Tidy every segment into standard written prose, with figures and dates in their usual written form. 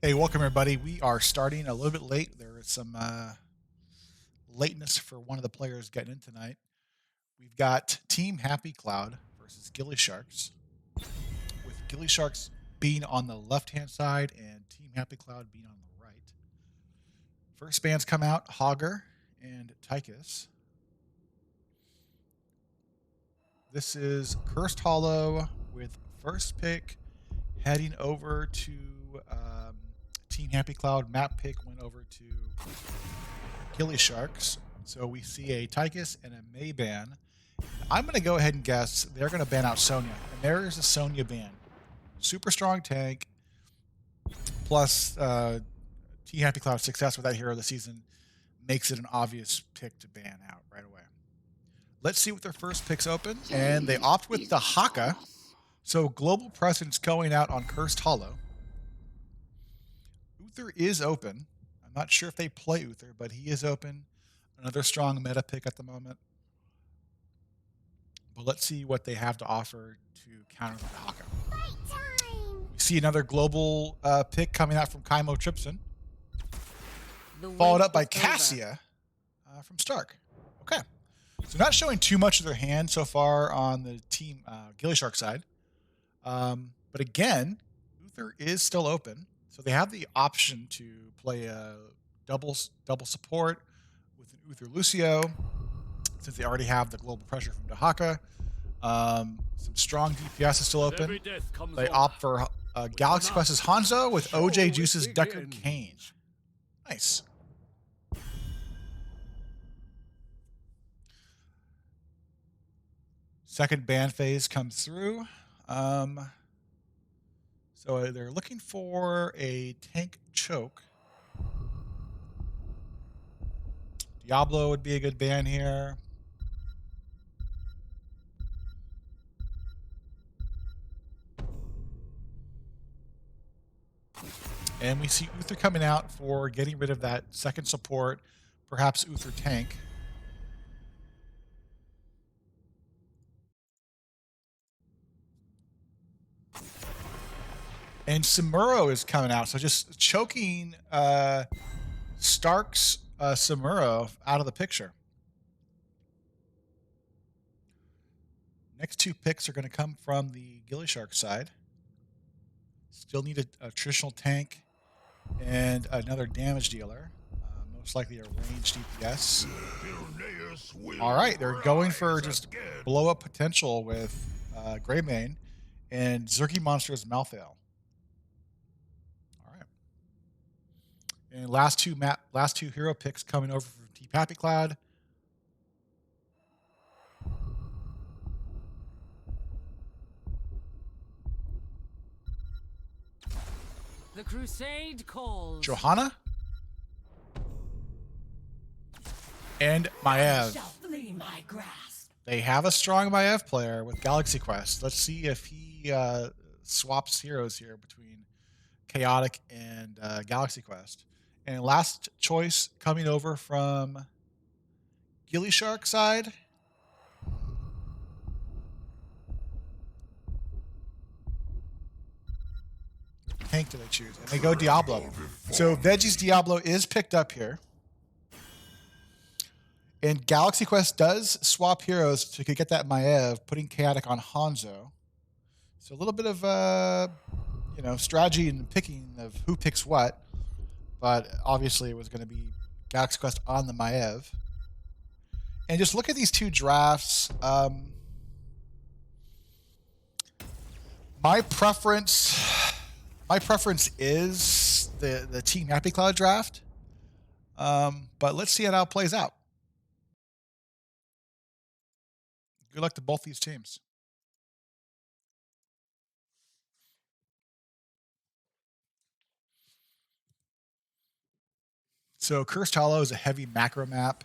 Hey, welcome everybody. We are starting a little bit late. There is some lateness for one of the players getting in tonight. We've got Team Happy Cloud versus gillySharks, with gillySharks being on the left-hand side and Team Happy Cloud being on the right. First bands come out, Hogger and Tychus. This is Cursed Hollow with first pick heading over to Team Happy Cloud. Map pick went over to gillySharks. So we see a Tychus and a May ban. I'm going to go ahead and guess they're going to ban out Sonya. And there is a Sonya ban. Super strong tank. Plus, Team Happy Cloud's success with that hero this season makes it an obvious pick to ban out right away. Let's see what their first picks open. And they opt with the Haka. So global presence going out on Cursed Hollow. Uther is open. I'm not sure if they play Uther, but he is open. Another strong meta pick at the moment. But let's see what they have to offer to counter the Haka. We see another global pick coming out from Kaimo Tripson. Followed up by Cassia from Stark. Okay. So not showing too much of their hand so far on the team gillyShark side. But again, Uther is still open. So they have the option to play a double support with an Uther Lucio, since they already have the global pressure from Dahaka. Some strong DPS is still open. They opt for Galaxy Quest's Hanzo with OJ Juice's Deckard Cain. Nice. Second ban phase comes through. So they're looking for a tank choke. Diablo would be a good ban here. And we see Uther coming out for getting rid of that second support, perhaps Uther tank. And Samuro is coming out, so just choking Stark's Samuro out of the picture. Next two picks are going to come from the gillyShark side. Still need a traditional tank and another damage dealer. Most likely a ranged DPS. All right, they're going for just blow up potential with Greymane and Zergy Monster's Malthael. All right. And last two hero picks coming over from Team Happy Cloud. The crusade calls. Johanna and Maev. They have a strong Maev player with Galaxy Quest. Let's see if he swaps heroes here between Chaotic and Galaxy Quest. And last choice coming over from gillyShark side. Tank do they choose? And they go Diablo. So Veggie's Diablo is picked up here. And Galaxy Quest does swap heroes to get that Maev, putting Chaotic on Hanzo. So a little bit of strategy in the picking of who picks what. But obviously it was going to be Galaxy Quest on the Maev. And just look at these two drafts. My preference is the Team Happy Cloud draft. But let's see how it plays out. Good luck to both these teams. So Cursed Hollow is a heavy macro map,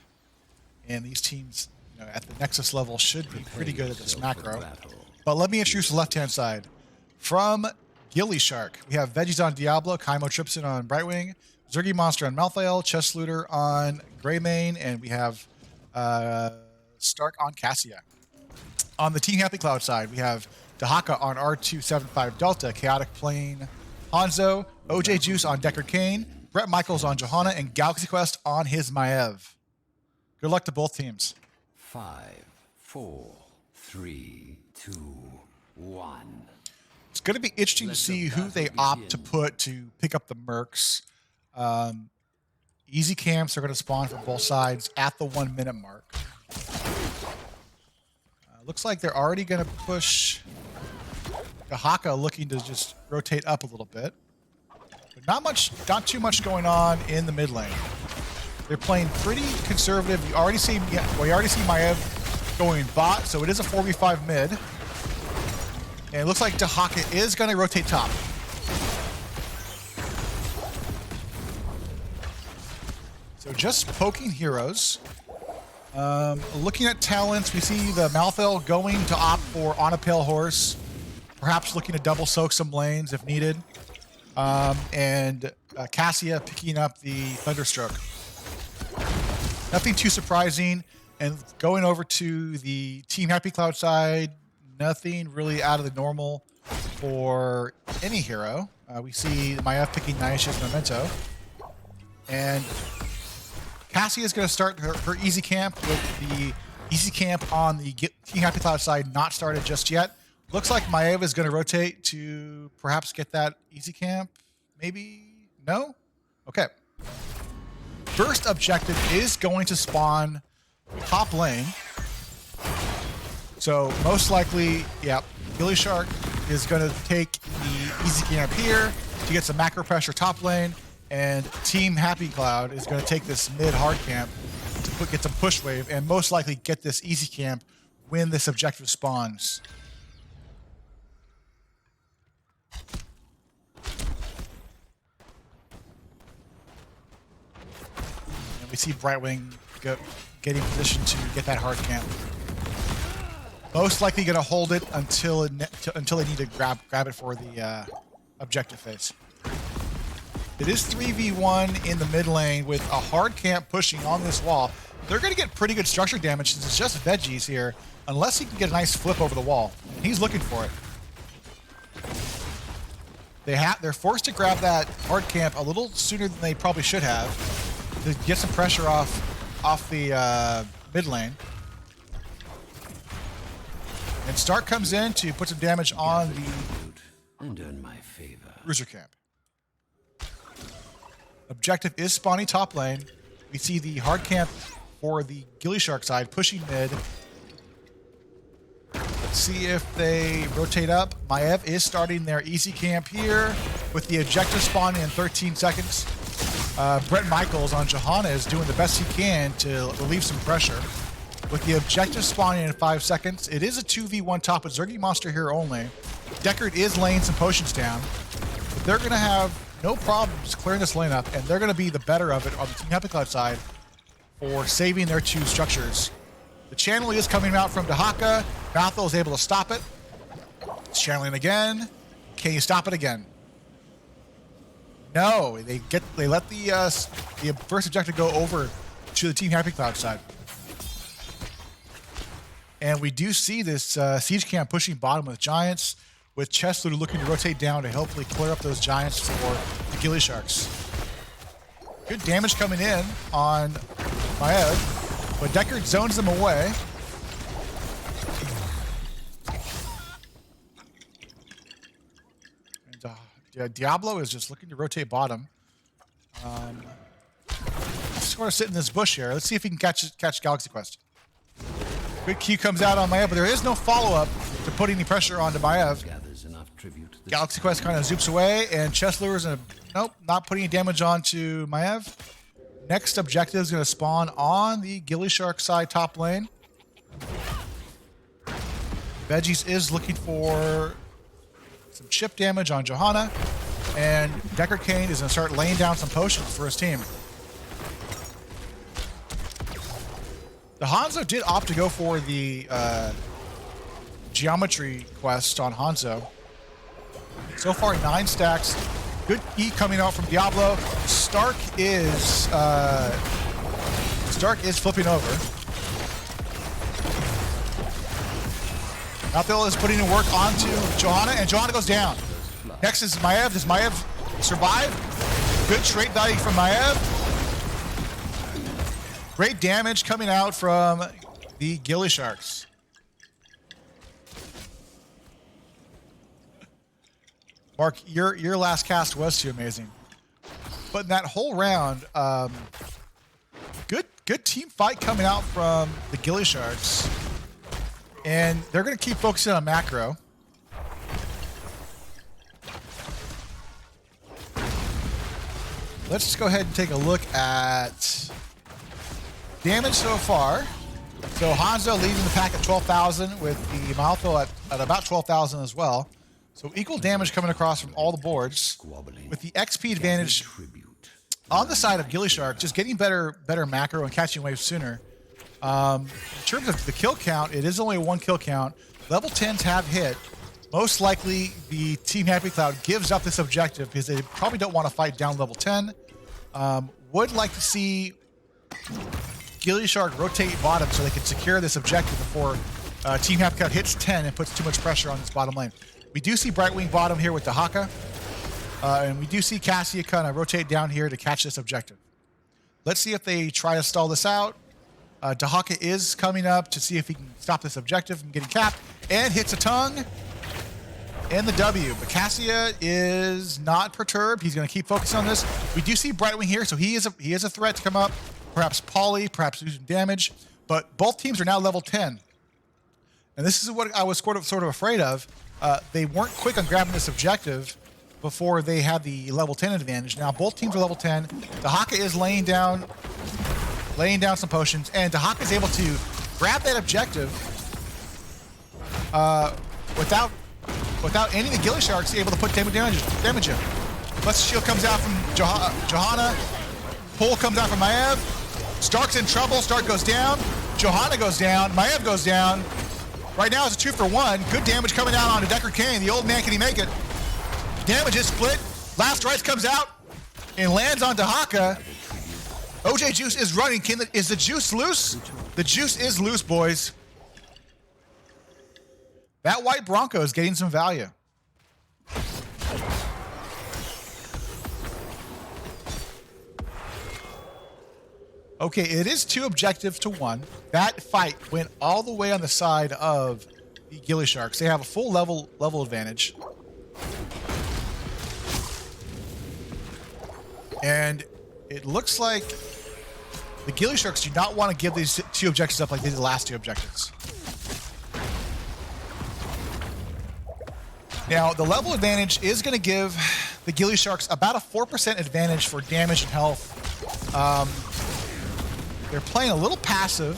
and these teams, at the Nexus level should be pretty good at this macro. But let me introduce the left-hand side. From gillyShark, we have Veggies on Diablo, Kaimo Tripson on Brightwing, Zergy Monster on Malthael, Chest Looter on Greymane, and we have Stark on Cassia. On the Team Happy Cloud side, we have Dahaka on R275 Delta, Chaotic playing Hanzo, OJ Juice on Deckard Cain, Brett Michaels on Johanna, and Galaxy Quest on his Maev. Good luck to both teams. 5, 4, 3, 2, 1. It's going to be interesting to see who they opt to put to pick up the mercs. Easy camps are going to spawn from both sides at the 1 minute mark. Looks like they're already going to push Kahaka, looking to just rotate up a little bit. But not too much going on in the mid lane. They're playing pretty conservative. We already see Maev going bot, so it is a 4v5 mid. And it looks like Dahaka is going to rotate top. So just poking heroes. Looking at talents, we see the Malthael going to opt for On a Pale Horse, perhaps looking to double soak some lanes if needed. And Cassia picking up the Thunderstroke. Nothing too surprising. And going over to the Team Happy Cloud side, nothing really out of the normal for any hero. We see Maev picking Naisha's Memento. And Cassie is going to start her easy camp with the easy camp on the Team Happy Cloud side not started just yet. Looks like Maev is going to rotate to perhaps get that easy camp. Maybe? No? Okay. First objective is going to spawn top lane. So most likely, yeah, gillyShark is going to take the easy camp here to get some macro pressure top lane. And Team Happy Cloud is going to take this mid hard camp to get some push wave and most likely get this easy camp when this objective spawns. And we see Brightwing getting positioned to get that hard camp. Most likely going to hold it until they need to grab it for the objective phase. It is 3v1 in the mid lane with a hard camp pushing on this wall. They're going to get pretty good structure damage since it's just veggies here, unless he can get a nice flip over the wall. He's looking for it. They're forced to grab that hard camp a little sooner than they probably should have to get some pressure off the mid lane. And Stark comes in to put some damage on the and earn my favor. Bruiser camp. Objective is spawning top lane. We see the hard camp for the gillyShark side pushing mid. Let's see if they rotate up. Maev is starting their easy camp here with the objective spawning in 13 seconds. Brett Michaels on Johanna is doing the best he can to relieve some pressure. With the objective spawning in 5 seconds, it is a 2v1 top with Zergy Monster here only. Deckard is laying some potions down, but they're going to have no problems clearing this lane up, and they're going to be the better of it on the Team Happy Cloud side for saving their two structures. The channel is coming out from Dahaka. Malthael is able to stop it. It's channeling again. Can you stop it again? No, they let the first objective go over to the Team Happy Cloud side. And we do see this siege camp pushing bottom with Giants, with Chesler looking to rotate down to hopefully clear up those Giants for the gillySharks. Good damage coming in on Maev, but Deckard zones them away. And Diablo is just looking to rotate bottom. Just going to sit in this bush here. Let's see if he can catch Galaxy Quest. Good Q comes out on Maev, but there is no follow-up to put any pressure onto Maev. Galaxy Quest kind of zoops away, and Chesler is nope, not putting any damage onto Maev. Next objective is going to spawn on the gillyShark side top lane. Veggies is looking for some chip damage on Johanna, and Deckard Cain is going to start laying down some potions for his team. The Hanzo did opt to go for the geometry quest on Hanzo. So far, 9 stacks. Good E coming out from Diablo. Stark is flipping over. Malthael is putting in work onto Johanna, and Johanna goes down. Nexus, Maiev. Does Maiev survive? Good trait value from Maiev. Great damage coming out from the gillySharks. Mark, your last cast was too amazing. But in that whole round, good team fight coming out from the gillySharks. And they're going to keep focusing on macro. Let's just go ahead and take a look at damage so far. So Hanzo leading the pack at 12,000 with the Maltho at about 12,000 as well. So equal damage coming across from all the boards, with the XP advantage on the side of gillyShark, just getting better macro and catching waves sooner. In terms of the kill count, it is only a 1 kill count. Level 10s have hit. Most likely, the Team Happy Cloud gives up this objective because they probably don't want to fight down level 10. Would like to see gillyShark rotate bottom so they can secure this objective before Team Happy Cloud hits 10 and puts too much pressure on this bottom lane. We do see Brightwing bottom here with Dahaka, and we do see Cassia kind of rotate down here to catch this objective. Let's see if they try to stall this out. Dahaka is coming up to see if he can stop this objective from getting capped, and hits a tongue and the W. But Cassia is not perturbed. He's going to keep focusing on this. We do see Brightwing here, so he is a threat to come up. Perhaps Polly, perhaps do some damage. But both teams are now level 10. And this is what I was sort of afraid of. They weren't quick on grabbing this objective before they had the level 10 advantage. Now both teams are level 10. Dahaka is laying down some potions, and Dahaka is able to grab that objective without any of the gillySharks able to put damage in. Plus shield comes out from Johanna. Pull comes out from Maiev. Stark's in trouble. Stark goes down. Johanna goes down. Maiev goes down. Right now it's a 2-for-1. Good damage coming out onto Deckard Cain. The old man, can he make it? Damage is split. Last Rites comes out and lands on Dahaka. OJ Juice is running. Is the juice loose? The juice is loose, boys. That white Bronco is getting some value. Okay, it is 2 objectives to 1. That fight went all the way on the side of the gillySharks. They have a full level advantage. And it looks like the gillySharks do not want to give these 2 objectives up like they did the last 2 objectives. Now, the level advantage is going to give the gillySharks about a 4% advantage for damage and health. They're playing a little passive.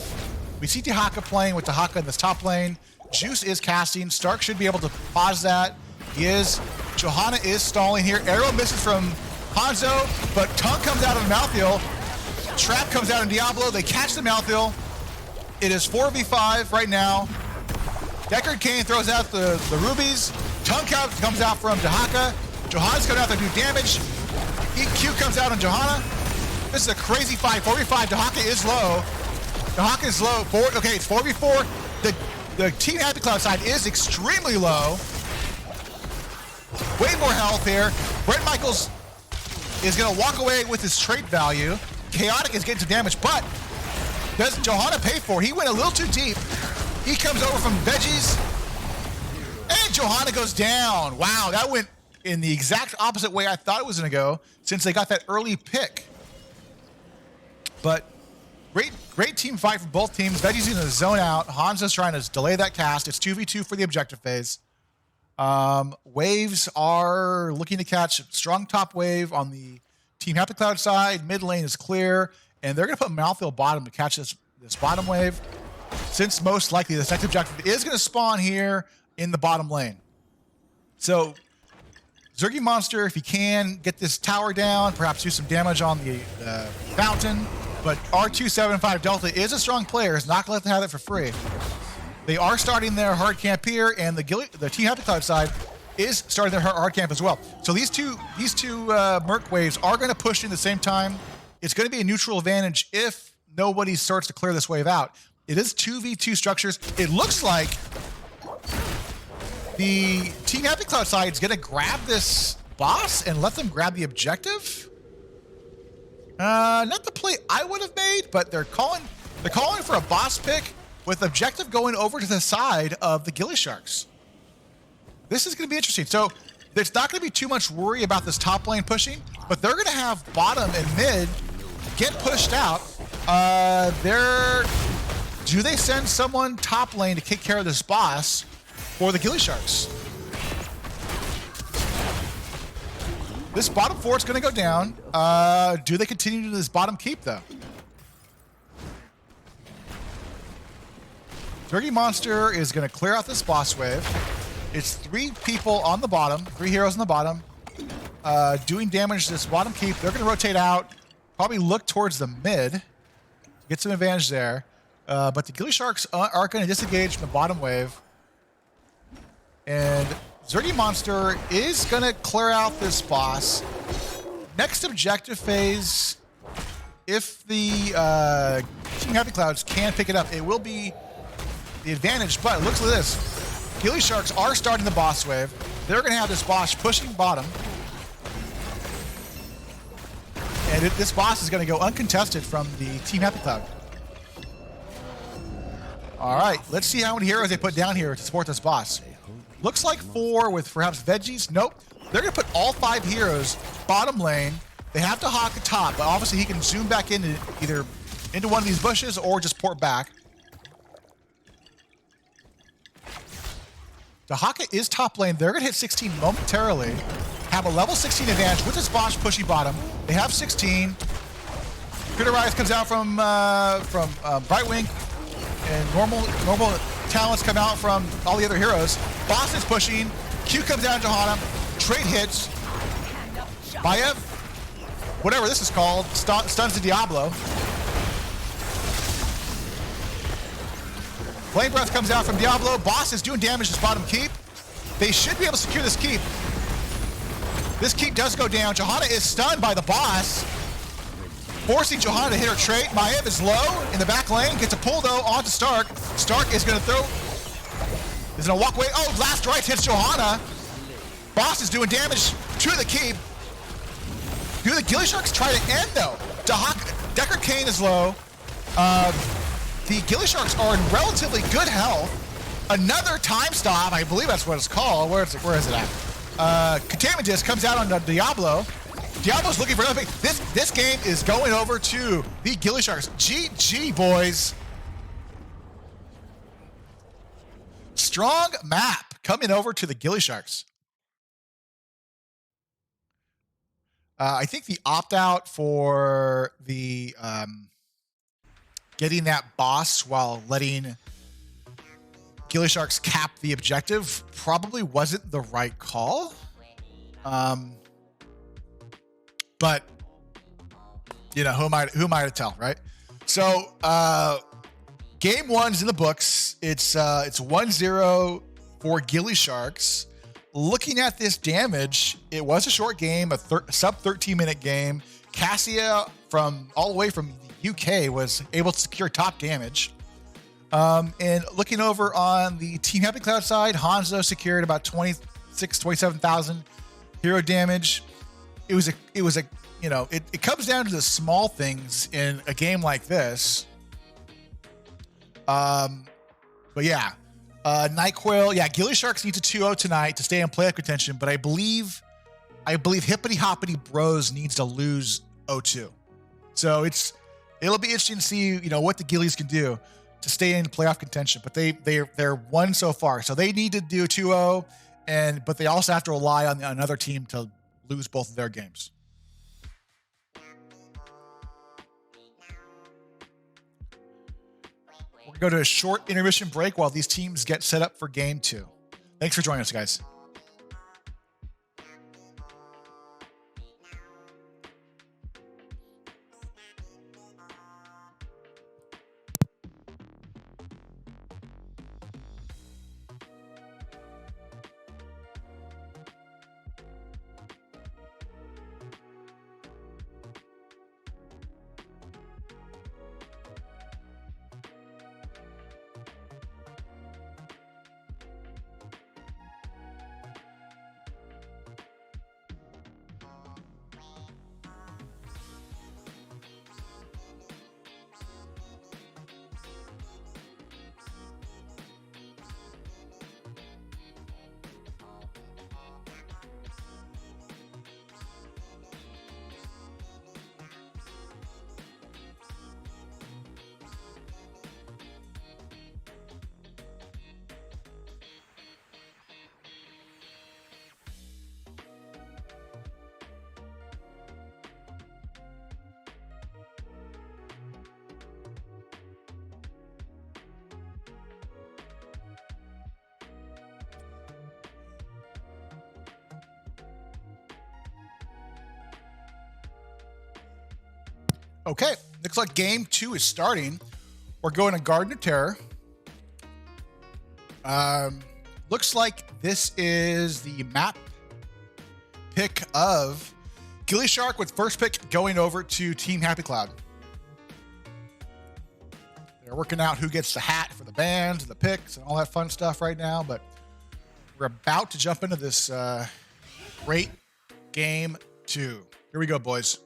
We see Dahaka playing with Dahaka in this top lane. Juice is casting. Stark should be able to pause that. He is. Johanna is stalling here. Arrow misses from Hanzo, but Tongue comes out of the Malthael. Trap comes out in Diablo. They catch the Malthael. It is 4v5 right now. Deckard Cain throws out the rubies. Tongue comes out from Dahaka. Johanna's coming out to do damage. EQ comes out on Johanna. This is a crazy fight. 4v5. Dahaka is low. Dahaka is low. Okay, it's 4v4. The Team Happy Cloud side is extremely low. Way more health here. Brett Michaels is going to walk away with his trait value. Chaotic is getting some damage, but does Johanna pay for it? He went a little too deep. He comes over from Veggies, and Johanna goes down. Wow, that went in the exact opposite way I thought it was going to go since they got that early pick. But great team fight for both teams. Veggies going to zone out. Hanzo's trying to delay that cast. It's 2v2 for the objective phase. Waves are looking to catch strong top wave on the Team Happy Cloud side. Mid lane is clear, and they're going to put Malthael bottom to catch this bottom wave, since most likely the next objective is going to spawn here in the bottom lane. So Zergy Monster, if he can get this tower down, perhaps do some damage on the fountain. But R275 Delta is a strong player. It's not going to let them have it for free. They are starting their hard camp here, and the Team Happy Cloud side is starting their hard camp as well. So these two Merc waves are going to push in the same time. It's going to be a neutral advantage if nobody starts to clear this wave out. It is 2v2 structures. It looks like The Team Happy Cloud side is going to grab this boss and let them grab the objective. Not the play I would have made, but they're calling for a boss pick with objective going over to the side of the gillySharks. This is going to be interesting. So there's not going to be too much worry about this top lane pushing, but they're going to have bottom and mid get pushed out. Do they send someone top lane to take care of this boss for the gillySharks? This bottom four is going to go down. Do they continue to this bottom keep, though? Dirty Monster is going to clear out this boss wave. It's 3 people on the bottom, 3 heroes on the bottom, doing damage to this bottom keep. They're going to rotate out, probably look towards the mid, get some advantage there. But the gillySharks are going to disengage from the bottom wave. And Dirty Monster is going to clear out this boss. Next objective phase, if the Team Happy Clouds can pick it up, it will be the advantage. But look at this. gillySharks are starting the boss wave. They're going to have this boss pushing bottom. And this boss is going to go uncontested from the Team Happy Cloud. All right, let's see how many heroes they put down here to support this boss. Looks like 4 with perhaps veggies. Nope. They're going to put all 5 heroes bottom lane. They have to hawk a top, but obviously he can zoom back into either into one of these bushes or just port back. Dahaka is top lane. They're going to hit 16 momentarily. Have a level 16 advantage with this boss pushing bottom. They have 16. Critter Rise comes out from Brightwing. And normal talents come out from all the other heroes. Boss is pushing. Q comes down to Johanna. Trade hits. Bayev, whatever this is called, stuns the Diablo. Flame Breath comes out from Diablo. Boss is doing damage to this bottom keep. They should be able to secure this keep. This keep does go down. Johanna is stunned by the boss, forcing Johanna to hit her trait. Maev is low in the back lane. Gets a pull, though, onto Stark. Stark is going to throw... Is going to walk away. Oh, last right hits Johanna. Boss is doing damage to the keep. Do the gillySharks try to end, though? Decker Kane is low. The gillySharks are in relatively good health. Another time stop. I believe that's what it's called. Where is it at? Containment Disc comes out on the Diablo. Diablo's looking for nothing. This game is going over to the gillySharks. GG, boys. Strong map coming over to the gillySharks. I think the opt-out for the getting that boss while letting gillySharks cap the objective probably wasn't the right call. But you know, who am I to tell, right? So game 1's in the books. It's 1-0 for gillySharks. Looking at this damage, it was a short game, a sub 13-minute game. Cassia from all the way from the UK was able to secure top damage. And looking over on the Team Happy Cloud side, Hanzo secured about 27,000 hero damage. It was a you know, it comes down to the small things in a game like this. But yeah, NyQuil, yeah, gillySharks need to 2-0 tonight to stay in playoff contention, but I believe Hippity Hoppity Bros needs to lose 0-2. So it'll be interesting to see, you know, what the Gillies can do to stay in playoff contention, but they're won so far. So they need to do 2-0, but they also have to rely on another team to lose both of their games. We're going to go to a short intermission break while these teams get set up for game 2. Thanks for joining us, guys. Okay, looks like game 2 is starting. We're going to Garden of Terror. Looks like this is the map pick of gillyShark with first pick going over to Team Happy Cloud. They're working out who gets the hat for the bands and the picks and all that fun stuff right now, but we're about to jump into this great game 2. Here we go, boys.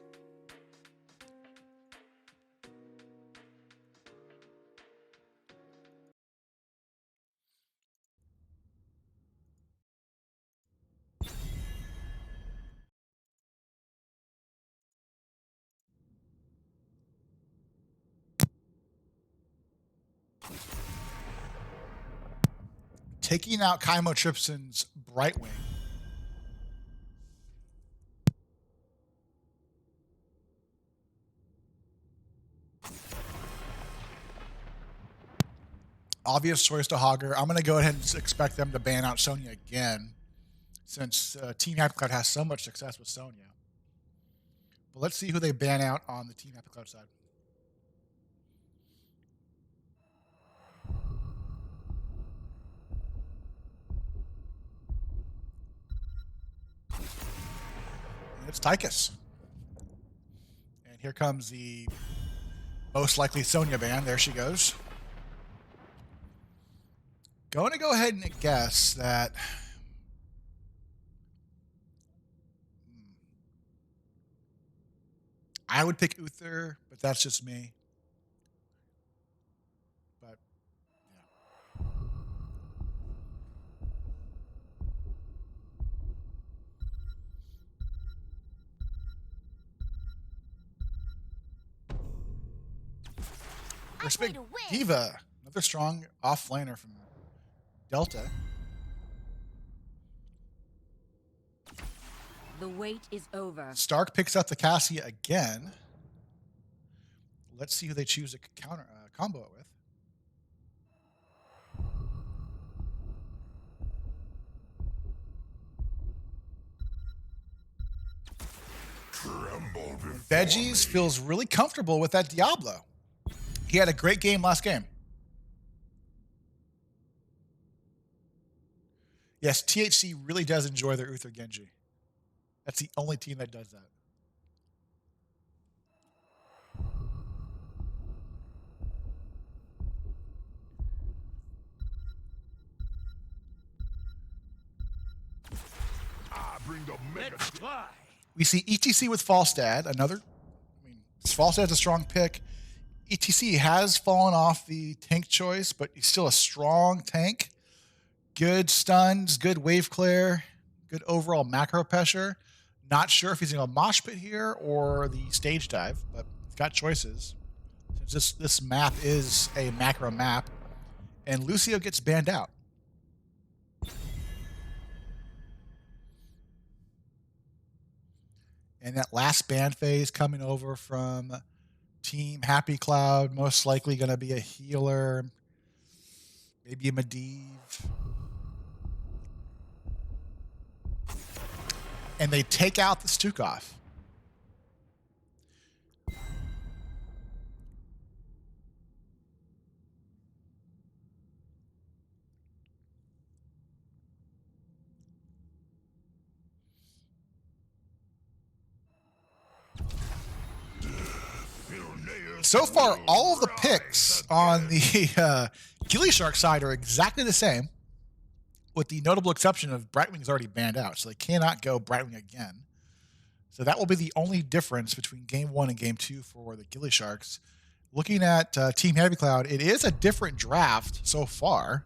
Taking out Kaimo Tripson's Brightwing. Obvious choice to Hogger. I'm going to go ahead and expect them to ban out Sonya again, since Team Happy Cloud has so much success with Sonya. But let's see who they ban out on the Team Happy Cloud side. And it's Tychus. And here comes the most likely Sonya ban. There she goes. Going to go ahead and guess that I would pick Uther, but that's just me. But yeah. First big Diva, another strong off laner from Delta. The wait is over. Stark picks up the Cassia again. Let's see who they choose to counter combo it with. Veggies feels really comfortable with that Diablo. He had a great game last game. Yes, THC really does enjoy their Uther Genji. That's the only team that does that. Let's fly. We see ETC with Falstad, another. Falstad's a strong pick. ETC has fallen off the tank choice, but he's still a strong tank. Good stuns, good wave clear, good overall macro pressure. Not sure if he's going to mosh pit here or the stage dive, but he's got choices. Since this map is a macro map, and Lucio gets banned out. And that last ban phase coming over from Team Happy Cloud, most likely going to be a healer, maybe a Medivh. And they take out the Stukov. So far, all of the picks on the gillyShark side are exactly the same, with the notable exception of Brightwing's already banned out, so they cannot go Brightwing again. So that will be the only difference between Game 1 and Game 2 for the gillySharks. Looking at Team Happy Cloud, it is a different draft so far.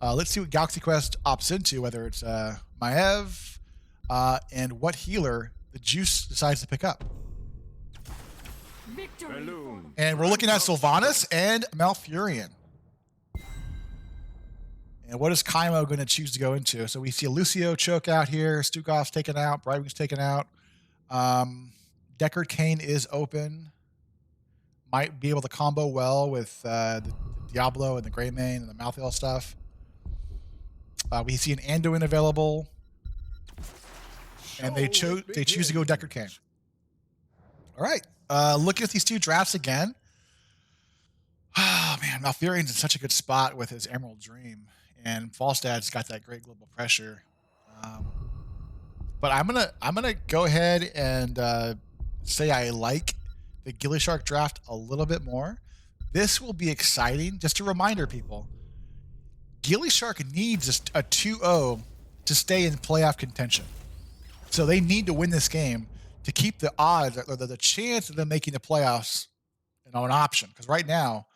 Let's see what Galaxy Quest opts into, whether it's Maev and what healer the Juice decides to pick up. Victory. And we're looking at Sylvanas and Malfurion. And what is Kaimo going to choose to go into? So we see a Lucio choke out here. Stukov's taken out. Brightwing's taken out. Deckard Cain is open. Might be able to combo well with the Diablo and the Greymane and the Malthael stuff. We see an Anduin available. And they choose to go Deckard Cain. All right. Looking at these two drafts again. Oh, man. Malfurion's in such a good spot with his Emerald Dream. And Falstad's got that great global pressure. But I'm gonna go ahead and say I like the gillyShark draft a little bit more. This will be exciting. Just a reminder, people. gillyShark needs a 2-0 to stay in playoff contention. So they need to win this game to keep the odds or the chance of them making the playoffs an option. Because right now,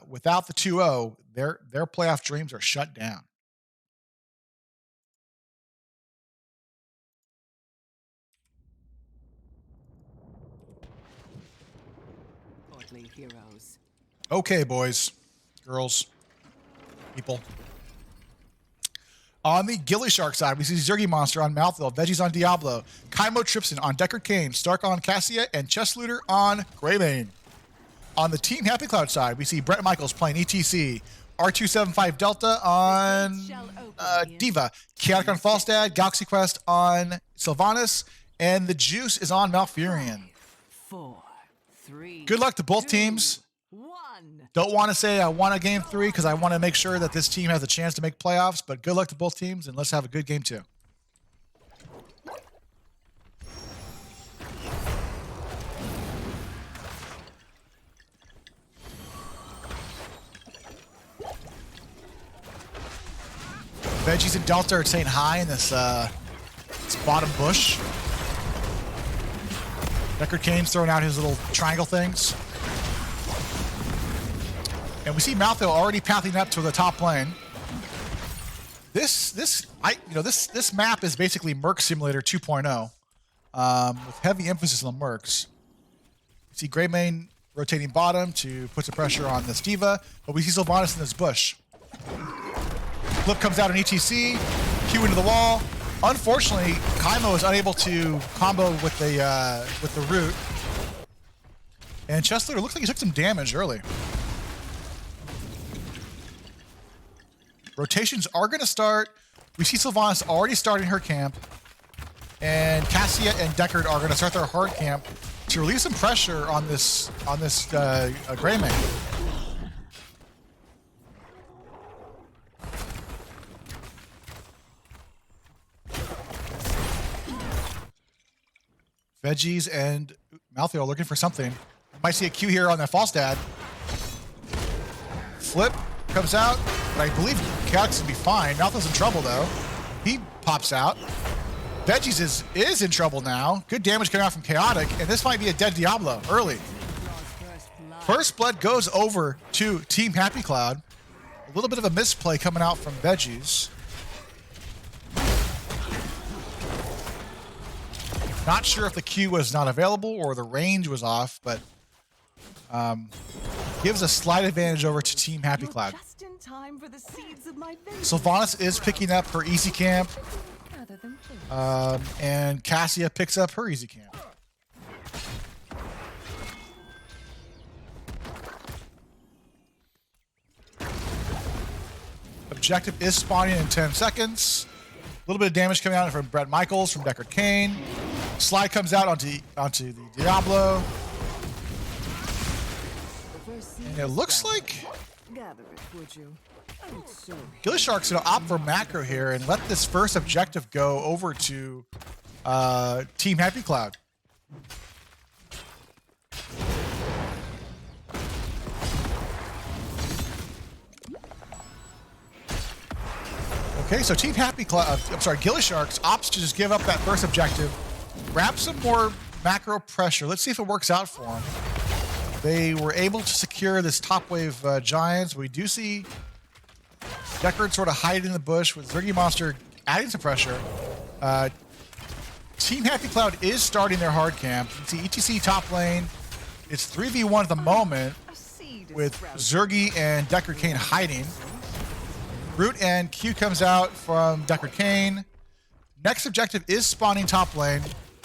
without the 2-0, their playoff dreams are shut down. Godly heroes. Okay, boys, girls, people. On the gillyShark side, we see Zergy Monster on Mouthville, Veggies on Diablo, Kaimo Tripson on Deckard Cain, Stark on Cassia, and Chest Looter on Greybane. On the Team Happy Cloud side, we see Brett Michaels playing ETC, R275 Delta on Diva, Chaotic on Falstad, Galaxy Quest on Sylvanas, and the Juice is on Malfurion. 4, 3. Good luck to both teams. 1. Don't want to say I won a game 3 because I want to make sure that this team has a chance to make playoffs, but good luck to both teams, and let's have a good game 2. Veggies and Delta are saying hi in this bottom bush. Deckard Cain's throwing out his little triangle things. And we see Malthus already pathing up to the top lane. This map is basically Merc Simulator 2.0, with heavy emphasis on the Mercs. We see Greymane rotating bottom to put some pressure on this Diva, but we see Sylvanas in this bush. Flip comes out in ETC, Q into the wall. Unfortunately, Kaimo is unable to combo with the root. And Chestler looks like he took some damage early. Rotations are going to start. We see Sylvanas already starting her camp. And Cassia and Deckard are going to start their hard camp to relieve some pressure on this Greymane. Veggies and Malthus are looking for something. Might see a Q here on that Falstad. Flip comes out, but I believe Chaotix will be fine. Malthus in trouble though. He pops out. Veggies is in trouble now. Good damage coming out from Chaotic, and this might be a dead Diablo early. First blood goes over to Team Happy Cloud. A little bit of a misplay coming out from Veggies. Not sure if the Q was not available or the range was off, but gives a slight advantage over to Team Happy Cloud. Sylvanas is picking up her easy camp, and Cassia picks up her easy camp. Objective is spawning in 10 seconds. A little bit of damage coming out from Brett Michaels from Deckard Cain. Slide comes out onto the Diablo. And it looks like gillyShark's going to opt for macro here and let this first objective go over to Team Happy Cloud. Okay, so Team Happy Cloud, gillySharks opts to just give up that first objective, grab some more macro pressure. Let's see if it works out for them. They were able to secure this top wave Giants. We do see Deckard sort of hiding in the bush with Zergy Monster adding some pressure. Team Happy Cloud is starting their hard camp. You can see ETC top lane. It's 3v1 at the moment with Zergy and Deckard Cain hiding. Root and Q comes out from Deckard Cain. Next objective is spawning top lane.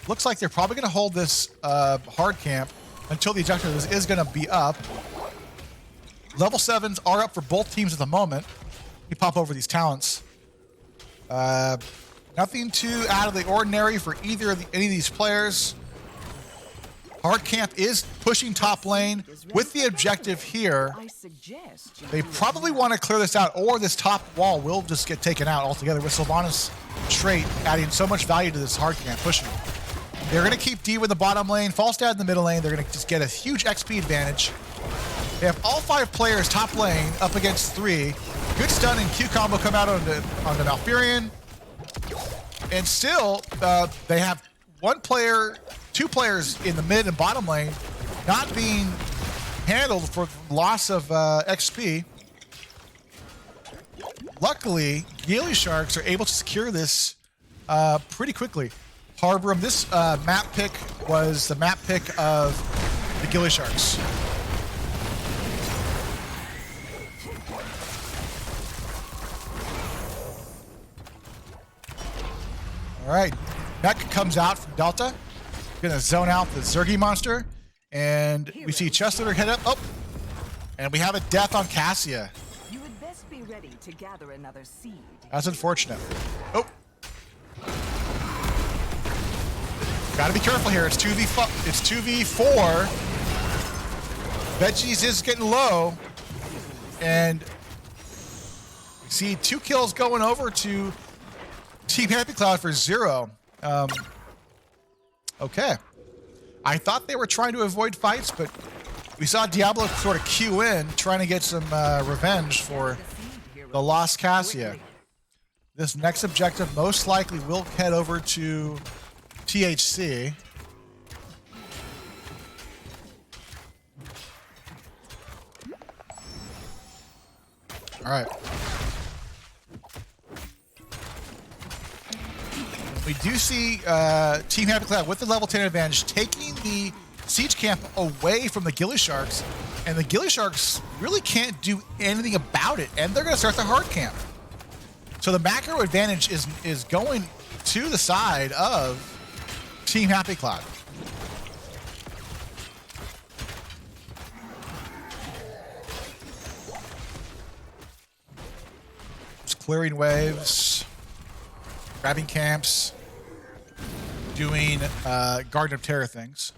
Looks like they're probably going to hold this hard camp until the objective is going to be up. Level 7s are up for both teams at the moment. We pop over these talents. Nothing too out of the ordinary for any of these players. Hard Camp is pushing top lane with the objective here. I suggest you They do it probably now. want to clear this out, or this top wall will just get taken out altogether with Sylvanas trait adding so much value to this Hard Camp pushing. They're going to keep D with the bottom lane, false dad in the middle lane. They're going to just get a huge XP advantage. They have all 5 players top lane up against 3. Good stun and Q combo come out on the Malfurion. And still, they have 1 player, 2 players in the mid and bottom lane not being handled for loss of XP. Luckily, gillySharks are able to secure this pretty quickly. Harborum, this map pick was the map pick of the gillySharks. All right, Mech comes out from Delta. Gonna zone out the Zergy monster. And we see Chestleader head up. Oh, and we have a death on Cassia. You would best be ready to gather another seed. That's unfortunate. Oh. Gotta be careful here. It's 2v4. Veggies is getting low. And we see 2 kills going over to Team Happy Cloud for 0. Okay. I thought they were trying to avoid fights, but we saw Diablo sort of queue in, trying to get some revenge for the lost Cassia. This next objective most likely will head over to THC. All right. We do see Team Happy Cloud with the level 10 advantage taking the siege camp away from the gillySharks, and the gillySharks really can't do anything about it, and they're going to start the hard camp. So the macro advantage is going to the side of Team Happy Cloud. Just clearing waves, grabbing camps, doing Garden of Terror things.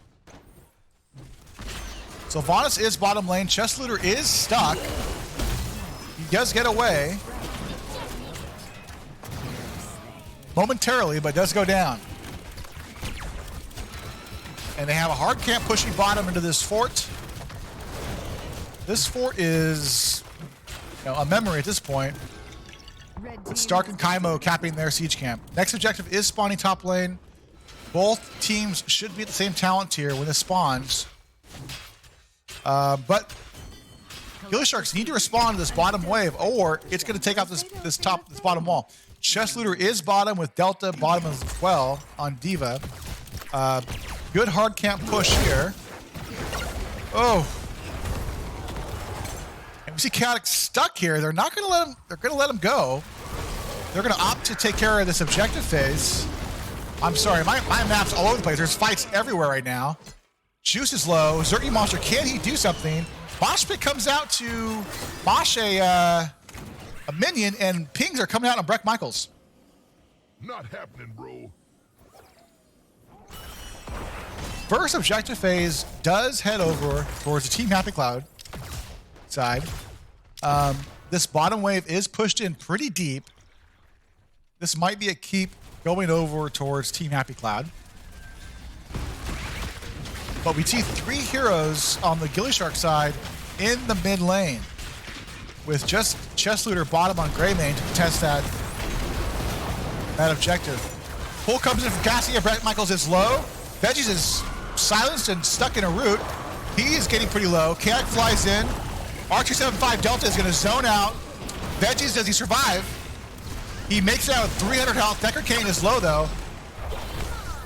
Sylvanas is bottom lane. Chestleader is stuck. He does get away momentarily, but does go down. And they have a hard camp pushing bottom into this fort. This fort is, a memory at this point. With Stark and Kaimo capping their siege camp. Next objective is spawning top lane. Both teams should be at the same talent tier when this spawns. But gillySharks need to respond to this bottom wave, or it's going to take out this bottom wall. Chestleader is bottom with Delta bottom as well on Diva. Good hard camp push here. Oh. And we see Chaotic stuck here. They're not going to let him. They're going to let him go. They're going to opt to take care of this objective phase. I'm sorry, my map's all over the place. There's fights everywhere right now. Juice is low. Zergy monster, can he do something? Mosh Pit comes out to mosh a minion, and pings are coming out on Breck Michaels. Not happening, bro. First objective phase does head over towards the Team Happy Cloud side. This bottom wave is pushed in pretty deep. This might be a keep going over towards Team Happy Cloud. But we see 3 heroes on the gillyShark side in the mid lane, with just Chestleader bottom on Greymane to contest that objective. Pull comes in from Cassia. Brett Michaels is low. Veggies is silenced and stuck in a root. He is getting pretty low. Chaotic flies in. R275 Delta is going to zone out. Veggies, does he survive? He makes it out with 300 health. Decker Kane is low though.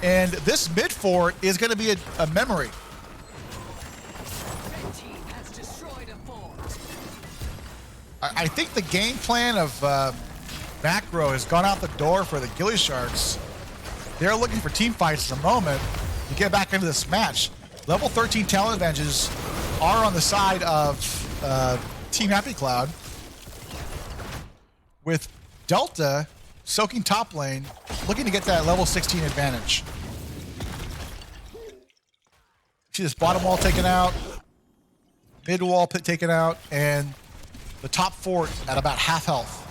And this mid fort is going to be a memory. I think the game plan of macro has gone out the door for the gillySharks. They're looking for team fights at the moment to get back into this match. Level 13 talent advantages are on the side of Team Happy Cloud, with Delta soaking top lane, looking to get that level 16 advantage. See this bottom wall taken out, mid wall taken out, and the top fort at about half health.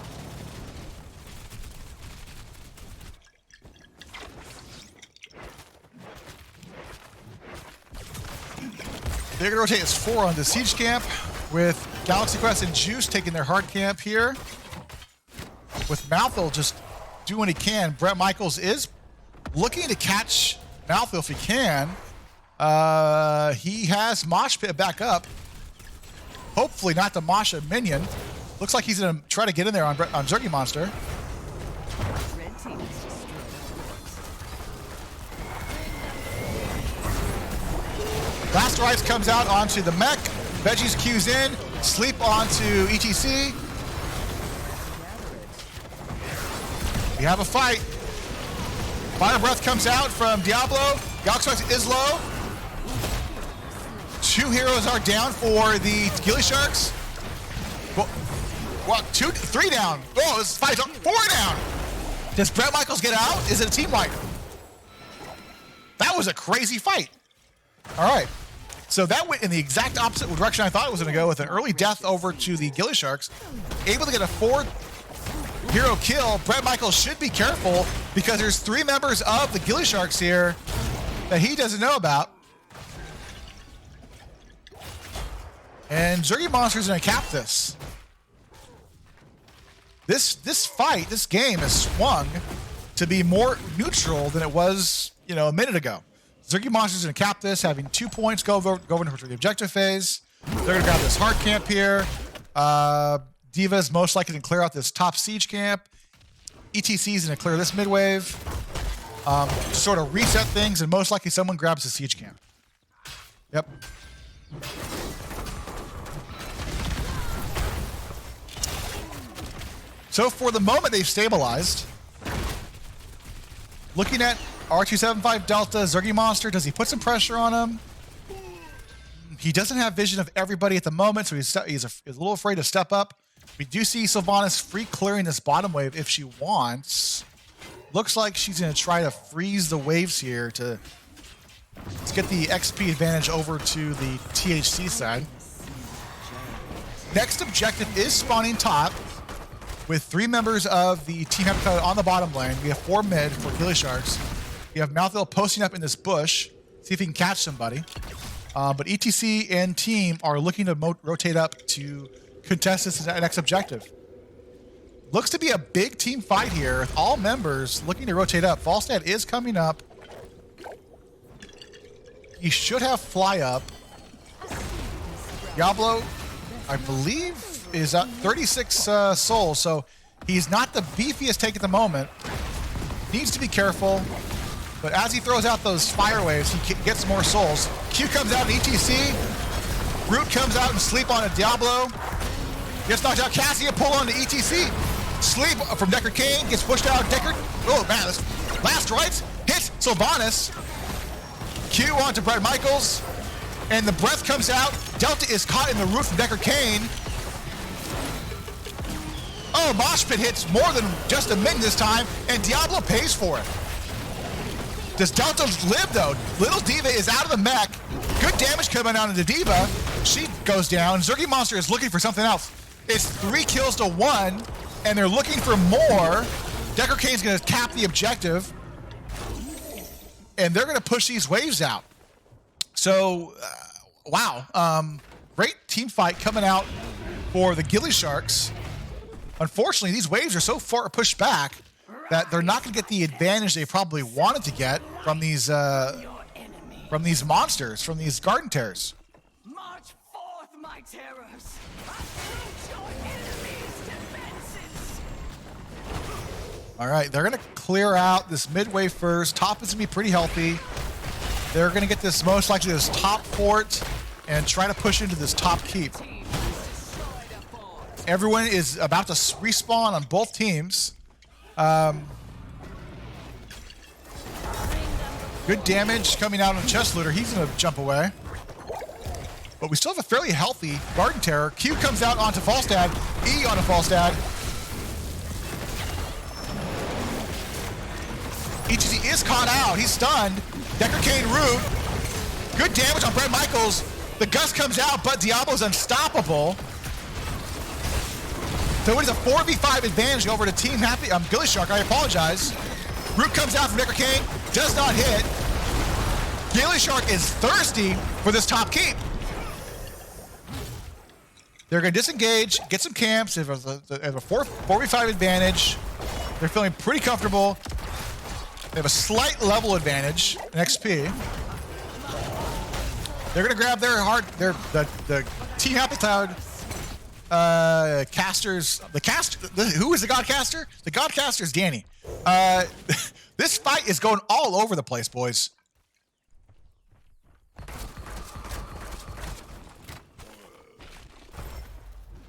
They're going to rotate as 4 on the siege camp, with Galaxy Quest and Juice taking their hard camp here. With Malthil just doing what he can. Brett Michaels is looking to catch Malthil if he can. He has Mosh Pit back up. Hopefully not the Mosh a minion. Looks like he's going to try to get in there on Zergy Monster. Red team has destroyed a Last Rites comes out onto the mech. Veggies Q's in. Sleep onto ETC. We have a fight. Fire Breath comes out from Diablo. Galaxy is low. 2 heroes are down for the gillySharks. Well, 3 down. Oh, this fight's 4 down. Does Brett Michaels get out? Is it a team wipe? That was a crazy fight. All right. So that went in the exact opposite direction I thought it was going to go, with an early death over to the gillySharks. Able to get a 4 hero kill. Brett Michaels should be careful because there's 3 members of the gillySharks here that he doesn't know about. And Zergy Monster's going to cap this. This fight, this game has swung to be more neutral than it was, a minute ago. Zergy Monster's going to cap this, having 2 points go into the objective phase. They're going to grab this hard camp here. Diva's most likely to clear out this top siege camp. ETC's going to clear this mid-wave. Sort of reset things, and most likely someone grabs the siege camp. Yep. So for the moment, they've stabilized. Looking at R275 Delta, Zergy Monster, does he put some pressure on him? He doesn't have vision of everybody at the moment, so he's a little afraid to step up. We do see Sylvanas free clearing this bottom wave if she wants. Looks like she's going to try to freeze the waves here to get the XP advantage over to the THC side. Next objective is spawning top, with 3 members of the team Habitat on the bottom lane. We have 4 mid for gillySharks. We have Malthil posting up in this bush, see if he can catch somebody. But ETC and team are looking to rotate up to contest this next objective. Looks to be a big team fight here, with all members looking to rotate up. Falstad is coming up. He should have fly up. Diablo, I believe, is at 36 souls, so he's not the beefiest take at the moment. Needs to be careful, but as he throws out those fire waves, he gets more souls. Q comes out in ETC. Root comes out and sleep on a Diablo. Gets knocked out. Cassia pull on to ETC. Sleep from Decker Kane gets pushed out. Decker. Oh man, this last rights hits Sylvanas. Q onto Brett Michaels, and the breath comes out. Delta is caught in the roof from Decker Kane. Oh, Mosh Pit hits more than just a minion this time, and Diablo pays for it. Does Delta live, though? Little Diva is out of the mech. Good damage coming out into Diva. She goes down. Zergy Monster is looking for something else. It's 3 kills to 1, and they're looking for more. Decker Kane's going to cap the objective, and they're going to push these waves out. So, wow. Great team fight coming out for the gillySharks. Unfortunately, these waves are so far pushed back that they're not going to get the advantage they probably wanted to get from these monsters, from these garden terrors. March forth, my terrors! Approach your enemy's defenses! All right, they're going to clear out this midway first. Top is going to be pretty healthy. They're going to get this, most likely, this top fort and try to push into this top keep. Everyone is about to respawn on both teams. Good damage coming out on Chest Looter. He's going to jump away. But we still have a fairly healthy Garden Terror. Q comes out onto Falstad. E onto Falstad. ETC is caught out. He's stunned. Decker Kane Root. Good damage on Bret Michaels. The gust comes out, but Diablo's unstoppable. So it is a 4v5 advantage over to Team Happy. gillyShark, I apologize. Root comes out from Decker King, does not hit. gillyShark is thirsty for this top keep. They're going to disengage, get some camps. They have a 4v5 advantage. They're feeling pretty comfortable. They have a slight level advantage in XP. They're going to grab their the Team Happy Cloud casters. Who is the God Caster? The God Caster is Danny. This fight is going all over the place, boys.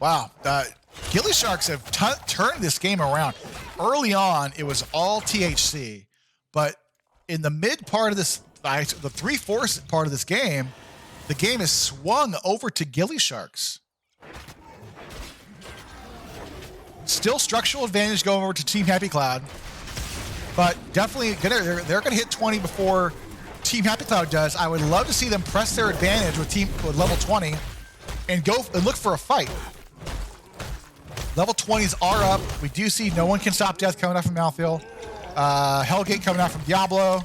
Wow. gillySharks have turned this game around. Early on, it was all THC, but in the mid part of this fight, the 3/4 part of this game, the game is swung over to gillySharks. Still structural advantage going over to Team Happy Cloud, but definitely they're going to hit 20 before Team Happy Cloud does. I would love to see them press their advantage with level 20 and go and look for a fight. Level 20s are up. We do see No One Can Stop Death coming out from Malfield. Hellgate coming out from Diablo.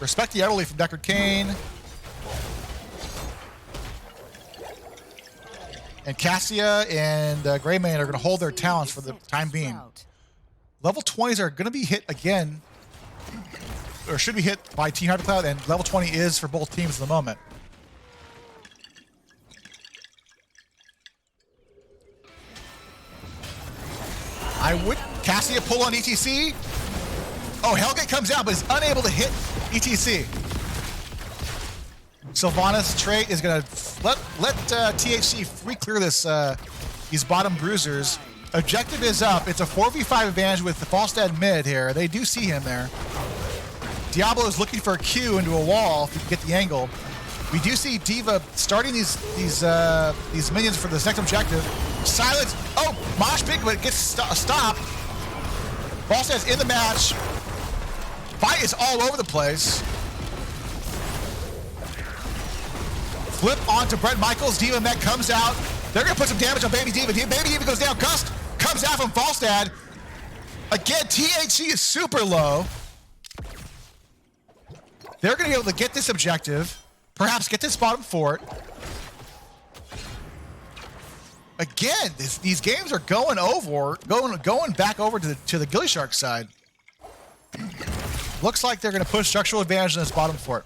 Respect the Elderly from Deckard Cain. And Cassia and Greymane are going to hold their talents for the time being. Level 20s are going to be hit again, or should be hit by Team Happy Cloud, and level 20 is for both teams at the moment. I would Cassia pull on ETC. Oh, Hellgate comes out, but is unable to hit ETC. Sylvanas' trait is going to let THC free clear this these bottom bruisers. Objective is up. It's a 4v5 advantage with the Falstad mid here. They do see him there. Diablo is looking for a Q into a wall if he can get the angle. We do see D.Va starting these minions for this next objective. Silence. Oh, mosh pit, but it gets stopped. Falstad's in the match. Fight is all over the place. Flip onto Bret Michaels. D.Va Mech comes out. They're going to put some damage on Baby D.Va. Baby D.Va goes down. Gust comes out from Falstad. Again, THC is super low. They're going to be able to get this objective. Perhaps get this bottom fort. Again, these games are going back over to the gillyShark side. Looks like they're going to push structural advantage in this bottom fort.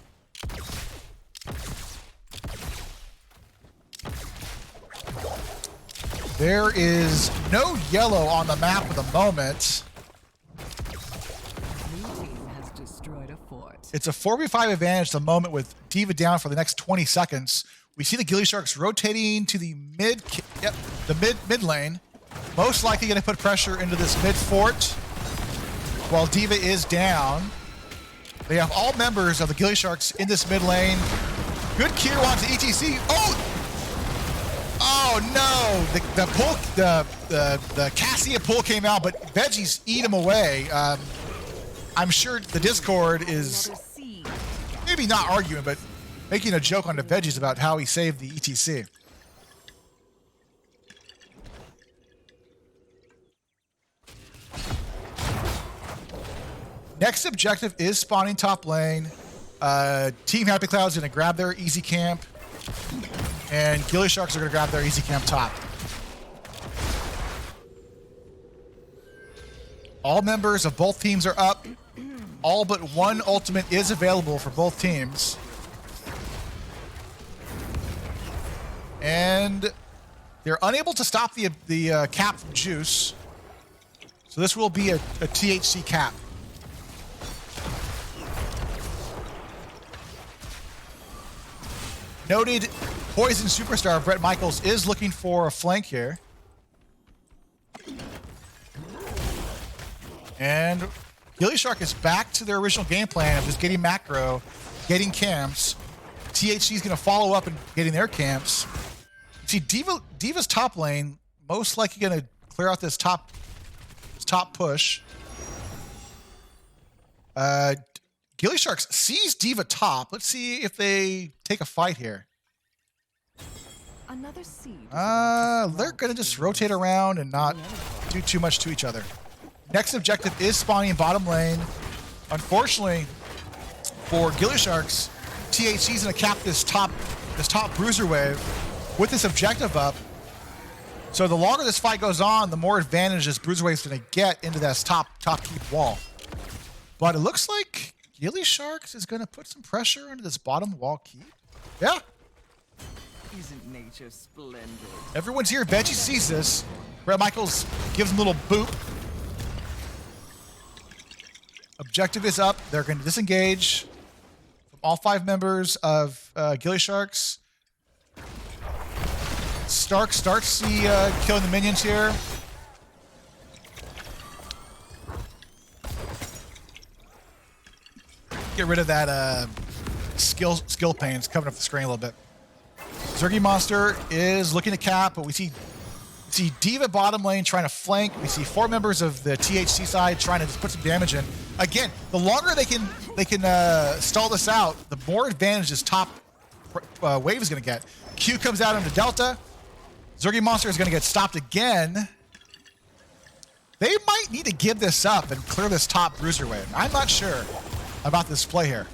There is no yellow on the map at the moment. Blue team has destroyed a fort. It's a 4v5 advantage at the moment with D.Va down for the next 20 seconds. We see the gillySharks rotating to the mid lane. Most likely going to put pressure into this mid fort while D.Va is down. They have all members of the gillySharks in this mid lane. Good Q onto ETC. Oh no! The Cassia pull came out, but Veggies eat him away. I'm sure the Discord is maybe not arguing, but making a joke on the Veggies about how he saved the ETC. Next objective is spawning top lane. Team Happy Cloud is going to grab their easy camp, and gillySharks are going to grab their easy camp top. All members of both teams are up. All but one ultimate is available for both teams. And they're unable to stop the cap from Juice. So this will be a THC cap. Noted Poison superstar Bret Michaels is looking for a flank here. And gillyShark is back to their original game plan of just getting macro, getting camps. THC is going to follow up and getting their camps. See, D.Va's top lane most likely going to clear out this top push. gillySharks sees Diva top. Let's see if they take a fight here. Another seed. They're going to just rotate around and not do too much to each other. Next objective is spawning in bottom lane. Unfortunately, for gillySharks, THC's going to cap this top bruiser wave with this objective up. So the longer this fight goes on, the more advantage this bruiser wave is going to get into this top keep wall. But it looks like gillySharks is going to put some pressure into this bottom wall keep. Yeah. Isn't nature splendid? Everyone's here. Veggie sees this. Brett Michaels gives him a little boop. Objective is up. They're going to disengage from all 5 members of gillySharks. Stark starts the killing the minions here. Get rid of that skill pains covering up the screen a little bit. Zergy Monster is looking to cap, but we see Diva bottom lane trying to flank. We see 4 members of the THC side trying to just put some damage in. Again, the longer they can stall this out, the more advantage this top wave is going to get. Q comes out into Delta. Zergy Monster is going to get stopped again. They might need to give this up and clear this top bruiser wave. I'm not sure about this play here.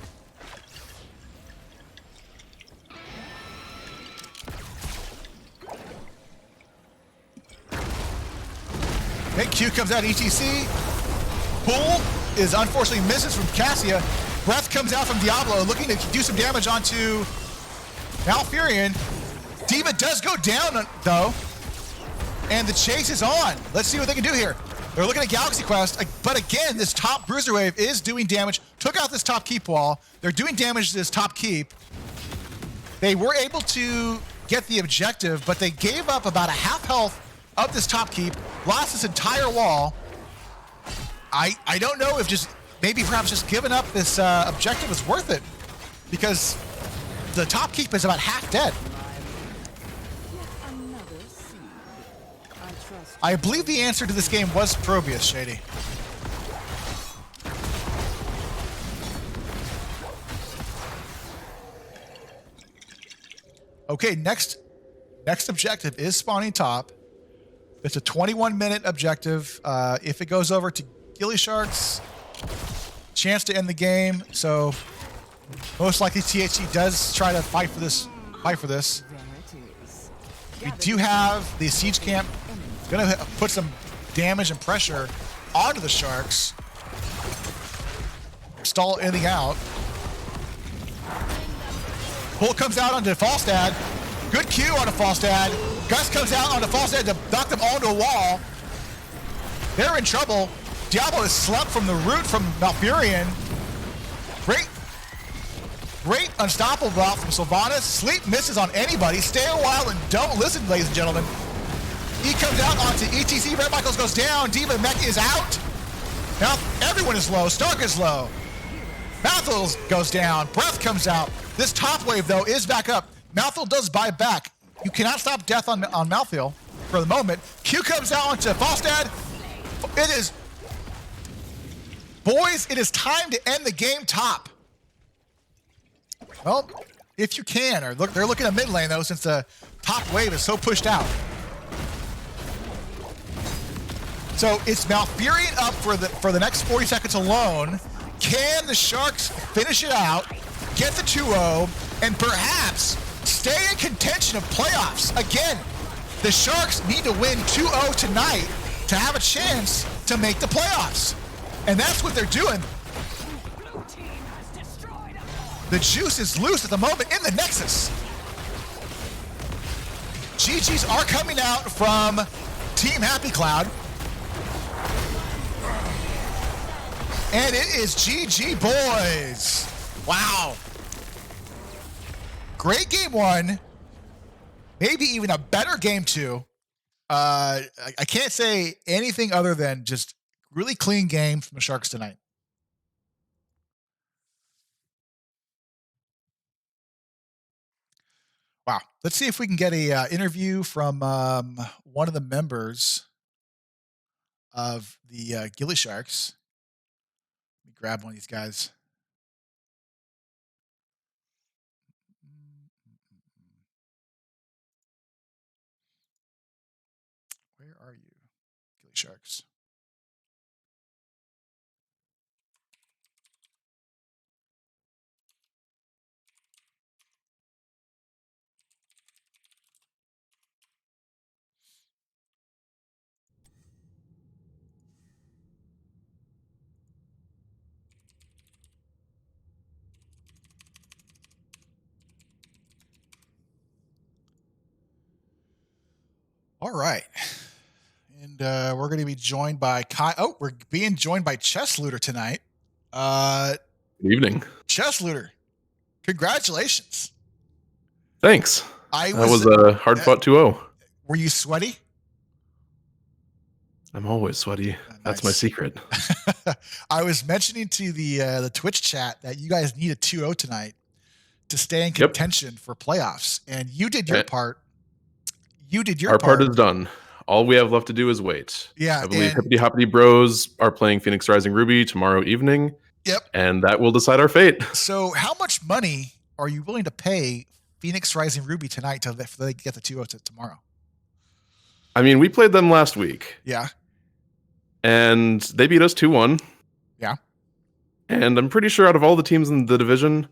Okay, Q comes out ETC. Pool is unfortunately misses from Cassia. Breath comes out from Diablo, looking to do some damage onto Malfurion. Diva does go down, though, and the chase is on. Let's see what they can do here. They're looking at Galaxy Quest, but again, this top bruiser wave is doing damage. Took out this top keep wall. They're doing damage to this top keep. They were able to get the objective, but they gave up about a half health of this top keep, lost this entire wall. I don't know if perhaps just giving up this objective is worth it, because the top keep is about half dead. I believe the answer to this game was Probius, Shady. Okay, next objective is spawning top. It's a 21-minute objective. If it goes over to gillySharks, chance to end the game. So most likely THC does try to fight for this. We do have the siege camp gonna put some damage and pressure onto the Sharks. Stall anything out. Bull comes out onto Falstad. Good Q on a Falstad. Gus comes out onto Falstad to knock them onto a wall. They're in trouble. Diablo is slumped from the root from Malfurion. Great unstoppable block from Sylvanas. Sleep misses on anybody. Stay a while and don't listen, ladies and gentlemen. He comes out onto ETC. Red Michaels goes down. Diva Mech is out. Now everyone is low. Stark is low. Malthul goes down. Breath comes out. This top wave, though, is back up. Malthul does buy back. You cannot stop death on Malthul for the moment. Q comes out onto Falstad. Boys, it is time to end the game top. Well, if you can, or they're looking at mid lane, though, since the top wave is so pushed out. So it's Malfurion up for the next 40 seconds alone. Can the Sharks finish it out, get the 2-0, and perhaps stay in contention of playoffs? Again, the Sharks need to win 2-0 tonight to have a chance to make the playoffs. And that's what they're doing. The juice is loose at the moment in the Nexus. GGs are coming out from Team Happy Cloud. And it is GG, boys. Wow. Great game one. Maybe even a better game two. I can't say anything other than just really clean game from the Sharks tonight. Wow. Let's see if we can get a interview from one of the members of the gillySharks. Let me grab one of these guys. are you, gillySharks? All right. And we're going to be joined by we're being joined by Chess Looter tonight. Good evening. Chess Looter, congratulations. Thanks. I That was. was a hard fought 2-0. Were you sweaty? I'm always sweaty. That's my Nice. secret. I was mentioning to the Twitch chat that you guys need a 2-0 tonight to stay in Yep. contention for playoffs, and you did your part. You did your Our part. part is done. All we have left to do is wait. Yeah, I believe and- Hippity Hoppity Bros are playing Phoenix Rising Ruby tomorrow evening. Yep. And that will decide our fate. So, how much money are you willing to pay Phoenix Rising Ruby tonight to they get the 2-0 tomorrow? I mean, we played them last week. Yeah. And they beat us 2-1. Yeah. And I'm pretty sure out of all the teams in the division,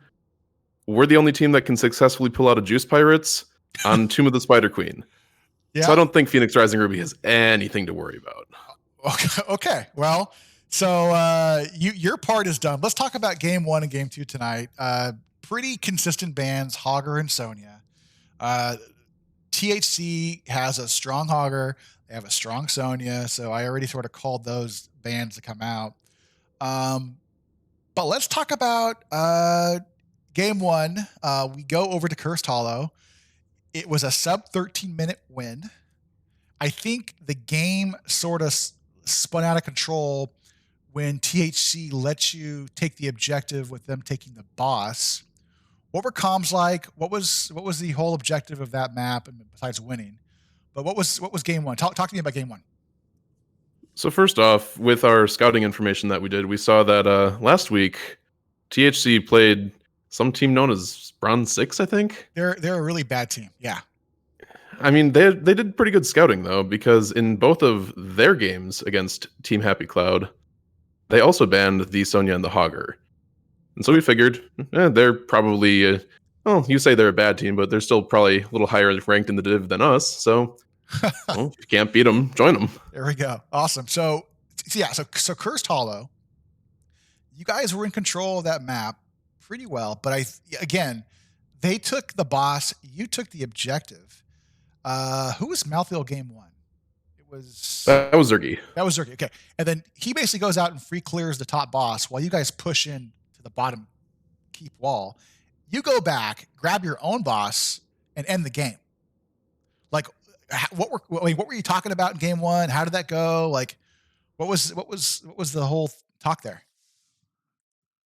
we're the only team that can successfully pull out a Juice Pirates on Tomb of the Spider Queen. Yeah. So I don't think Phoenix Rising Ruby has anything to worry about. Okay. Well, so your part is done. Let's talk about game 1 and game 2 tonight. Pretty consistent bands, Hogger and Sonya. THC has a strong Hogger. They have a strong Sonya. So I already sort of called those bands to come out. But let's talk about game 1. We go over to Cursed Hollow. It was a sub 13-minute win. I think the game sort of spun out of control when THC let you take the objective with them taking the boss. What were comms like? What was the whole objective of that map, and besides winning? But what was game 1? Talk to me about game 1. So first off, with our scouting information that we did, we saw that last week THC played some team known as Bronze 6, I think. They're a really bad team. Yeah. I mean, they did pretty good scouting though, because in both of their games against Team Happy Cloud, they also banned the Sonya and the Hogger. And so we figured, they're probably well, you say they're a bad team, but they're still probably a little higher ranked in the div than us. So, well, if you can't beat them, join them. There we go. Awesome. So Cursed Hollow, you guys were in control of that map pretty well, but again, they took the boss, you took the objective. Who was Malthael game 1? That was Zergy. That was Zergy. Okay. And then he basically goes out and free clears the top boss while you guys push in to the bottom keep wall. You go back, grab your own boss, and end the game. Like, what were you talking about in game 1? How did that go? Like, what was the whole talk there?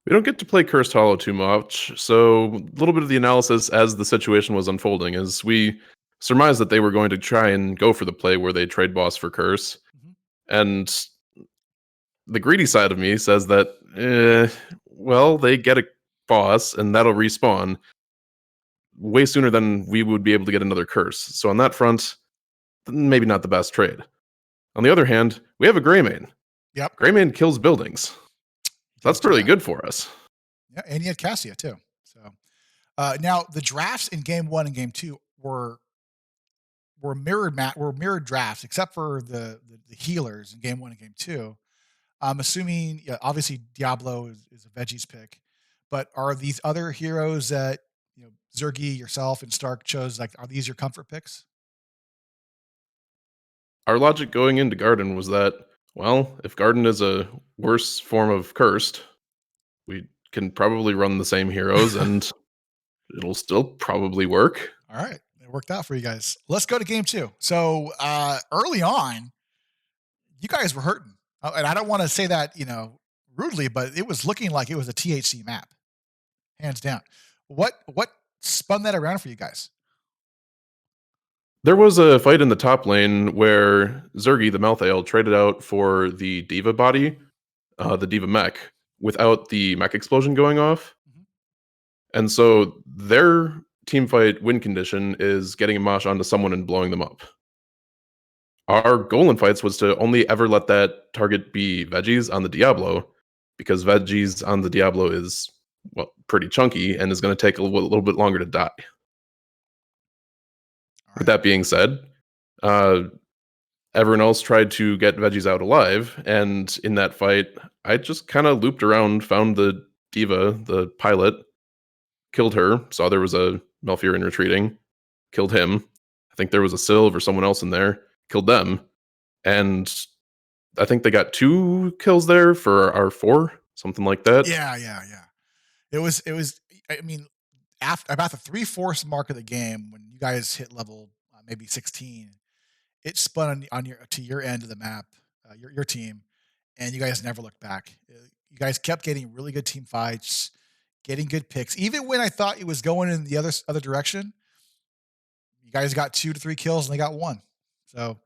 We don't get to play Cursed Hollow too much, so a little bit of the analysis as the situation was unfolding is we surmised that they were going to try and go for the play where they trade boss for Curse. Mm-hmm. And the greedy side of me says that, well, they get a boss and that'll respawn way sooner than we would be able to get another Curse. So on that front, maybe not the best trade. On the other hand, we have a Greymane. Yep. Greymane kills buildings. That's really good for us. Yeah, and you had Cassia too. So now the drafts in game 1 and game 2 were mirrored drafts, except for the healers in game 1 and game 2. I'm assuming, obviously Diablo is a veggies pick, but are these other heroes that Zergy, yourself, and Stark chose? Like, are these your comfort picks? Our logic going into Garden was that, well, if Garden is a worse form of Cursed, we can probably run the same heroes and it'll still probably work. All right. It worked out for you guys. Let's go to game 2. So early on, you guys were hurting. And I don't want to say that, rudely, but it was looking like it was a THC map. Hands down. What spun that around for you guys? There was a fight in the top lane where Zergy, the Malthael, traded out for the Diva body, the Diva mech, without the mech explosion going off. Mm-hmm. And so their team fight win condition is getting a mosh onto someone and blowing them up. our goal in fights was to only ever let that target be veggies on the Diablo, because veggies on the Diablo is, well, pretty chunky and is going to take a little bit longer to die. All With right. that being said, uh, everyone else tried to get veggies out alive, and in that fight, I just kind of looped around, found the diva, the pilot, killed her, saw there was a Malfurion retreating, killed him. I think there was a Sylve or someone else in there, killed them, and I think they got 2 kills there for our 4, something like that. Yeah, yeah, yeah. It was. I mean, after about the 3/4 mark of the game, when you guys hit level maybe 16, it spun on your to your end of the map, your team, and you guys never looked back. You guys kept getting really good team fights, getting good picks. Even when I thought it was going in the other direction, you guys got 2 to 3 kills and they got 1. So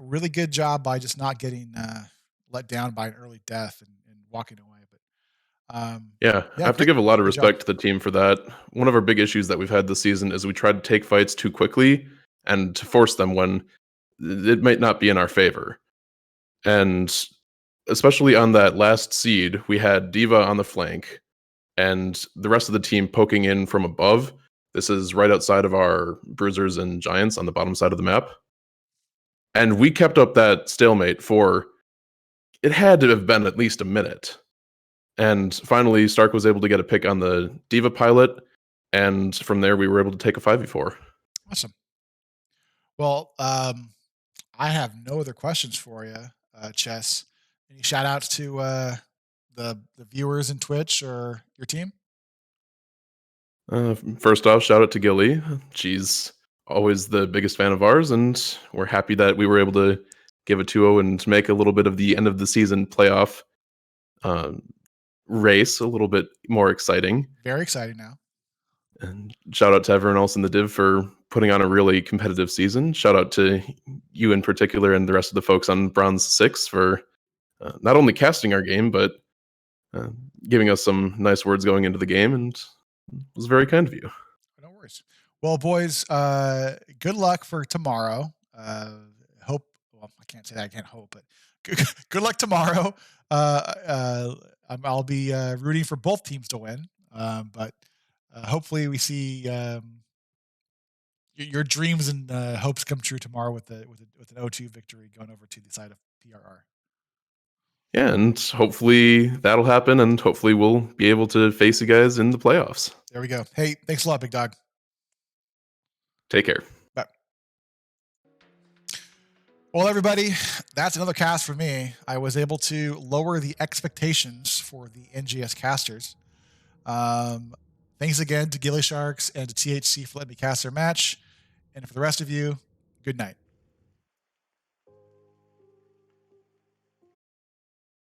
really good job by just not getting let down by an early death and walking away. But Yeah, I yeah, have to great, give a lot of great job. respect to the team for that. One of our big issues that we've had this season is we tried to take fights too quickly and to force them when it might not be in our favor. And especially on that last seed, we had Diva on the flank and the rest of the team poking in from above. This is right outside of our bruisers and giants on the bottom side of the map. And we kept up that stalemate for, it had to have been at least a minute. And finally, Stark was able to get a pick on the Diva pilot. And from there, we were able to take a 5v4. Awesome. Well, I have no other questions for you, Chess. Any shout outs to the viewers in Twitch or your team? First off, shout out to Gilly. She's always the biggest fan of ours, and we're happy that we were able to give a 2-0 and make a little bit of the end of the season playoff um, race a little bit more exciting. Very exciting now. And shout out to everyone else in the div for putting on a really competitive season. Shout out to you in particular and the rest of the folks on Bronze 6 for not only casting our game, but uh, giving us some nice words going into the game. And it was very kind of you. No worries. Well, boys, good luck for tomorrow. Hope. Well, I can't say that. I can't hope, but good luck tomorrow. I'll be rooting for both teams to win, but hopefully we see your dreams and hopes come true tomorrow with an O2 victory going over to the side of PRR. Yeah, and hopefully that'll happen, and hopefully we'll be able to face you guys in the playoffs. There we go. Hey, thanks a lot, big dog. Take care. Bye. Well, everybody, that's another cast for me. I was able to lower the expectations for the NGS casters. Thanks again to gillySharks and to THC for letting me cast their match. And for the rest of you, good night.